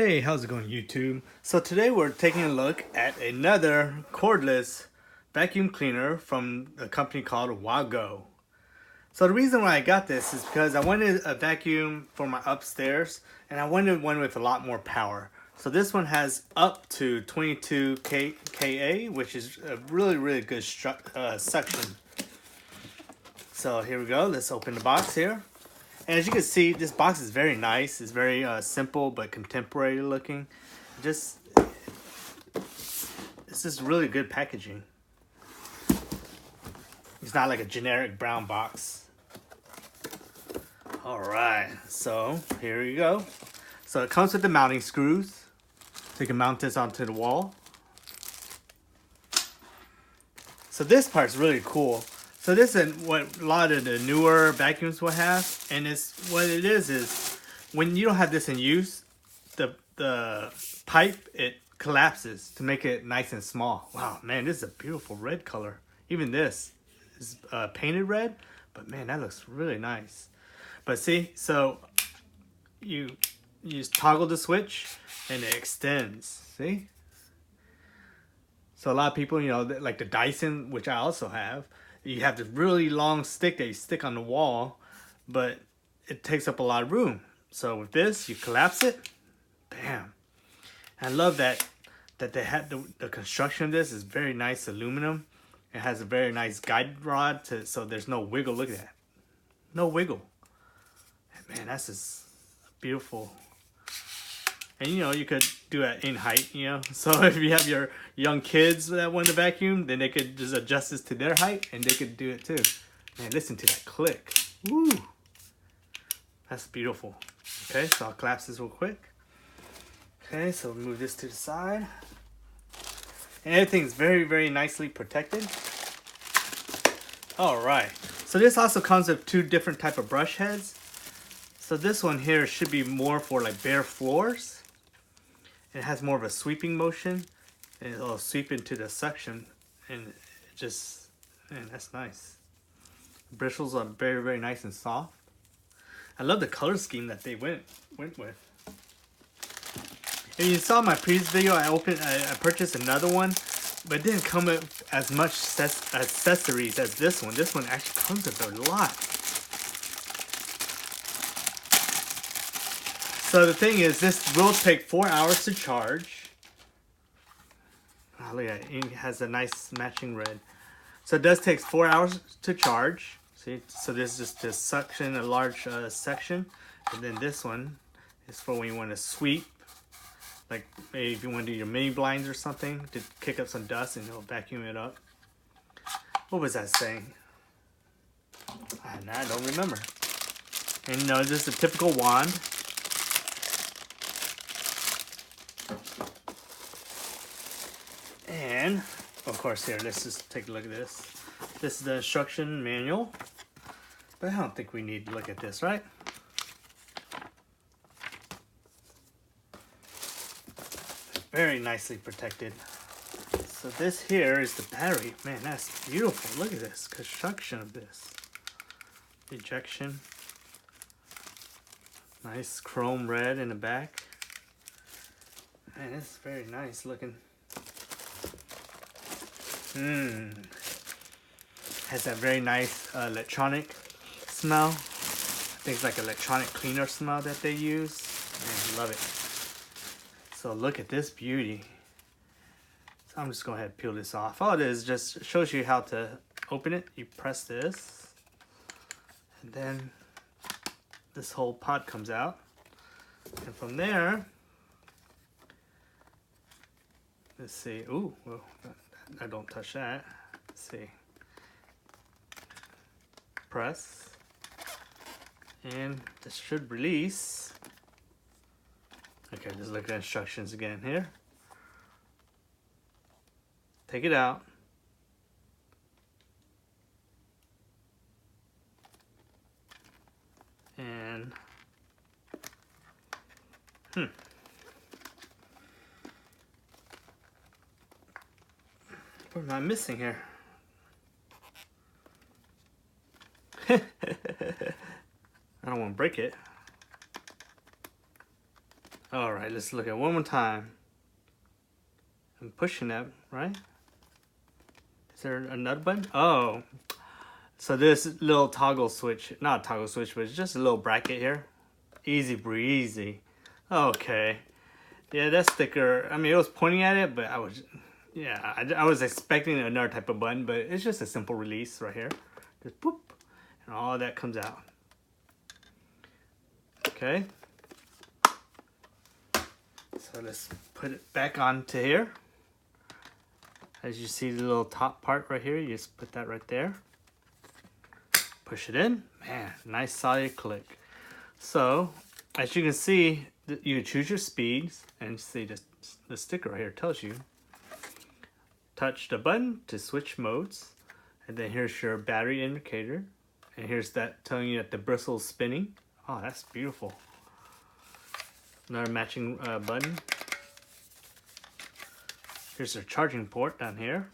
Hey, how's it going, YouTube? So today we're taking a look at another cordless vacuum cleaner from a company called WOWGO. So the reason why I got this is because I wanted a vacuum for my upstairs and I wanted one with a lot more power. So this one has up to 22 kA, which is a really good suction. So here we go. Let's open the box here. And as you can see, this box is very nice. It's very simple but contemporary looking. It's just really good packaging. It's not like a generic brown box. Alright, so here you go. So it comes with the mounting screws. So you can mount this onto the wall. So this part's really cool. So this is what a lot of the newer vacuums will have, and what it is when you don't have this in use, the pipe, it collapses to make it nice and small. Wow, man, this is a beautiful red color. Even this is painted red, but man, that looks really nice. But see, so you just toggle the switch and it extends. See? So a lot of people, like the Dyson, which I also have, you have this really long stick that you stick on the wall, but it takes up a lot of room. So with this, you collapse it, bam. I love that they had the construction of this is very nice aluminum. It has a very nice guide rod so there's no wiggle. Look at that, no wiggle. Man, that's just beautiful. And you could do it in height, So if you have your young kids that want to vacuum, then they could just adjust this to their height and they could do it too. Man, listen to that click. Woo! That's beautiful. Okay, so I'll collapse this real quick. Okay, so move this to the side. And everything's very nicely protected. Alright, so this also comes with two different type of brush heads. So this one here should be more for like bare floors. It has more of a sweeping motion, and it'll sweep into the suction, and man, that's nice. The bristles are very nice and soft. I love the color scheme that they went with. And you saw my previous video, I purchased another one, but it didn't come with as much accessories as this one. This one actually comes with a lot. So the thing is, this will take 4 hours to charge. Oh, look at it. It has a nice matching red. So it does take 4 hours to charge. See, so this is just to suction a large section. And then this one is for when you want to sweep. Like maybe if you want to do your mini blinds or something to kick up some dust and it'll vacuum it up. What was that saying? I don't remember. And this is a typical wand. And of course here, let's just take a look at this. This is the instruction manual, but I don't think we need to look at this, right? Very nicely protected. So this here is the battery. Man, that's beautiful. Look at this construction of this. Ejection. Nice chrome red in the back. Man, it's very nice looking. Has that very nice electronic smell. I think it's like electronic cleaner smell that they use. Man, I love it. So look at this beauty. So I'm just going to go ahead and peel this off. All it is just shows you how to open it. You press this, and then this whole pot comes out. And from there, let's see. Ooh, well, I don't touch that. Let's see. Press. And this should release. Okay, just look at the instructions again here. Take it out. And what am I missing here? I don't want to break it. All right, let's look at it one more time. I'm pushing that, right? Is there another button? Oh, so this little toggle switch, not a toggle switch, but it's just a little bracket here. Easy breezy. Okay. Yeah, that sticker, I mean, it was pointing at it, but I was expecting another type of button, but it's just a simple release right here. Just boop, and all that comes out. Okay. So let's put it back onto here. As you see the little top part right here, you just put that right there. Push it in. Man, nice solid click. So, as you can see, you can choose your speeds, and see the sticker right here tells you. Touch the button to switch modes, and then here's your battery indicator, and here's that telling you that the bristle is spinning. Oh, that's beautiful. Another matching button. Here's our charging port down here.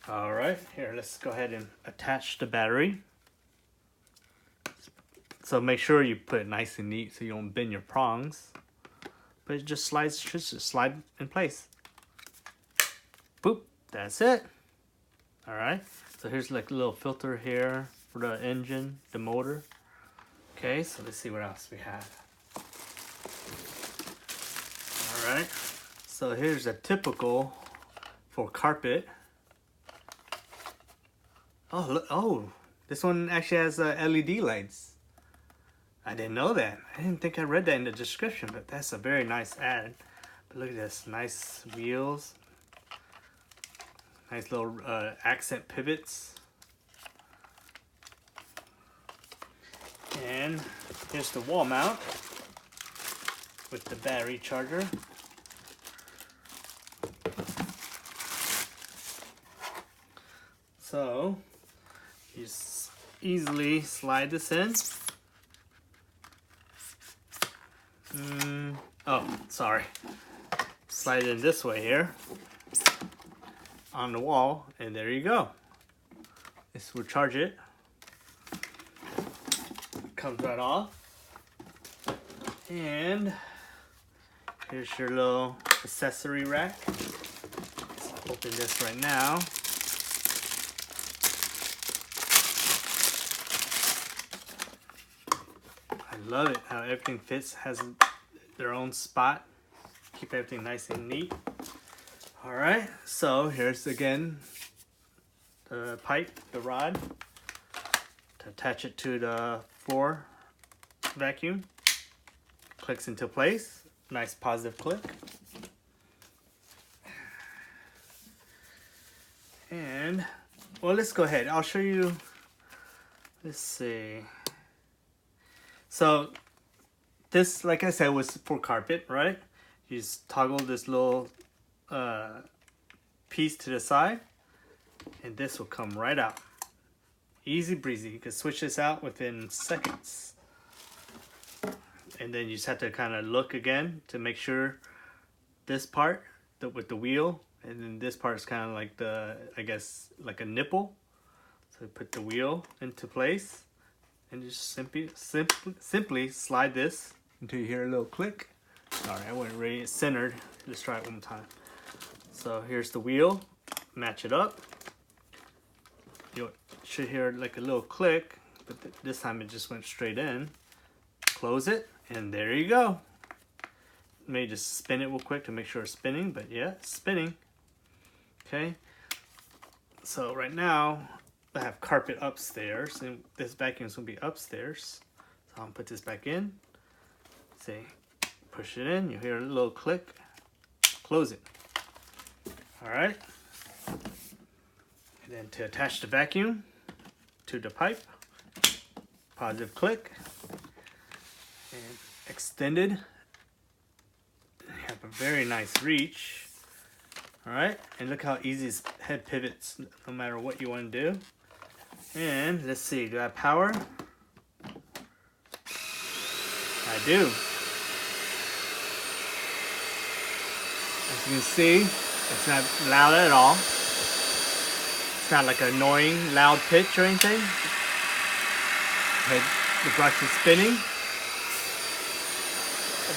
All right, here, let's go ahead and attach the battery. So make sure you put it nice and neat so you don't bend your prongs. But it just should slide in place. Boop, that's it. All right, so here's like a little filter here for the engine, the motor. Okay, so let's see what else we have. All right, so here's a typical for carpet. Oh, look, oh, this one actually has LED lights. I didn't know that. I didn't think I read that in the description, but that's a very nice ad. But look at this, nice wheels. Nice little accent pivots. And here's the wall mount with the battery charger. So you just easily slide this in. Oh, sorry. Slide it in this way here on the wall, and there you go. This will charge it. Comes right off. And here's your little accessory rack. Let's open this right now. I love it how everything fits, has their own spot. Keep everything nice and neat. All right, so here's again the pipe, the rod, to attach it to the floor vacuum. Clicks into place. Nice positive click. And, well, let's go ahead. I'll show you. Let's see. So this, like I said, was for carpet, right? You just toggle this little piece to the side, and this will come right out. Easy breezy. You can switch this out within seconds. And then you just have to kind of look again to make sure this part with the wheel, and then this part is kind of like the, I guess, like a nipple. So put the wheel into place, and just simply slide this until you hear a little click. Sorry, I wasn't really centered. Let's try it one more time. So here's the wheel. Match it up. You should hear like a little click, but this time it just went straight in. Close it, and there you go. Maybe just spin it real quick to make sure it's spinning, but yeah, it's spinning. Okay. So right now, I have carpet upstairs, and this vacuum is gonna be upstairs. So I'm gonna put this back in. See, push it in, you hear a little click. Close it. All right. And then to attach the vacuum to the pipe, positive click, and extended. You have a very nice reach. All right, and look how easy this head pivots no matter what you want to do. And let's see, do I have power? I do. As you can see, it's not loud at all. It's not like an annoying loud pitch or anything. Okay, the brush is spinning.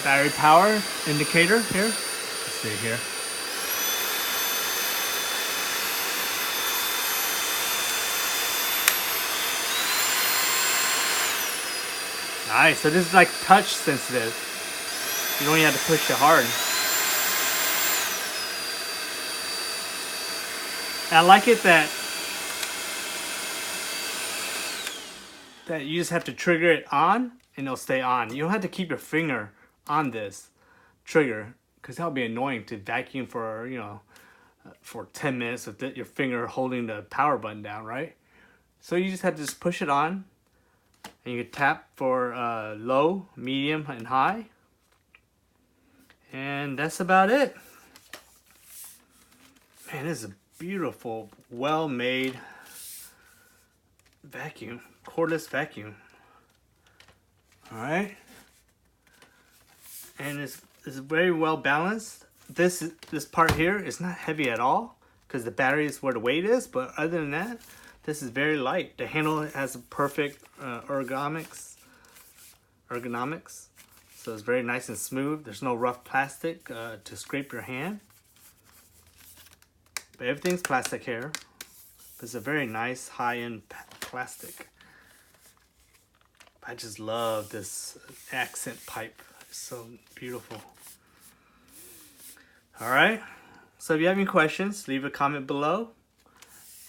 battery power indicator here. Let's see here. Nice, so this is like touch sensitive. You don't even have to push it hard. And I like it that you just have to trigger it on and it'll stay on. You don't have to keep your finger on this trigger because that'll be annoying to vacuum for, you know, for 10 minutes with your finger holding the power button down, right? So you just have to just push it on and you can tap for low, medium, and high. And that's about it. Man, this is a beautiful, well-made vacuum, cordless vacuum. All right, and it's very well balanced. This part here is not heavy at all because the battery is where the weight is. But other than that, this is very light. The handle has a perfect ergonomics, so it's very nice and smooth. There's no rough plastic to scrape your hand. But everything's plastic here. It's a very nice high-end plastic. I just love this accent pipe. It's so beautiful. All right. So if you have any questions, leave a comment below.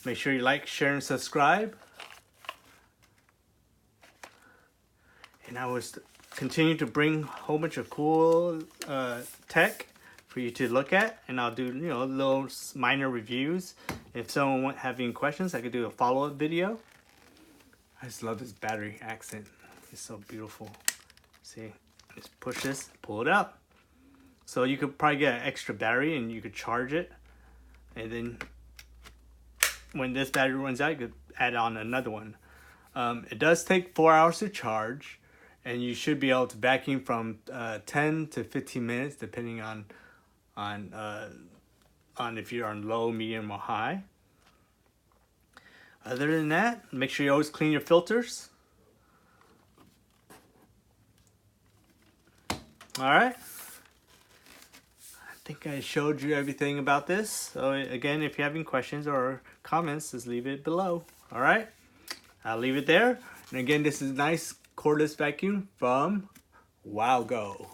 Make sure you like, share, and subscribe. And I will continue to bring a whole bunch of cool tech for you to look at, and I'll do, you know, little minor reviews. If someone have any questions, I could do a follow-up video. I just love this battery accent. It's so beautiful. See, just push this, pull it out. So you could probably get an extra battery and you could charge it, and then when this battery runs out, you could add on another one. It does take 4 hours to charge, and you should be able to vacuum from 10 to 15 minutes, depending on if you're on low, medium, or high. Other than that, make sure you always clean your filters. All right. I think I showed you everything about this. So again, if you have any questions or comments, just leave it below. All right. I'll leave it there. And again, this is a nice cordless vacuum from WOWGO.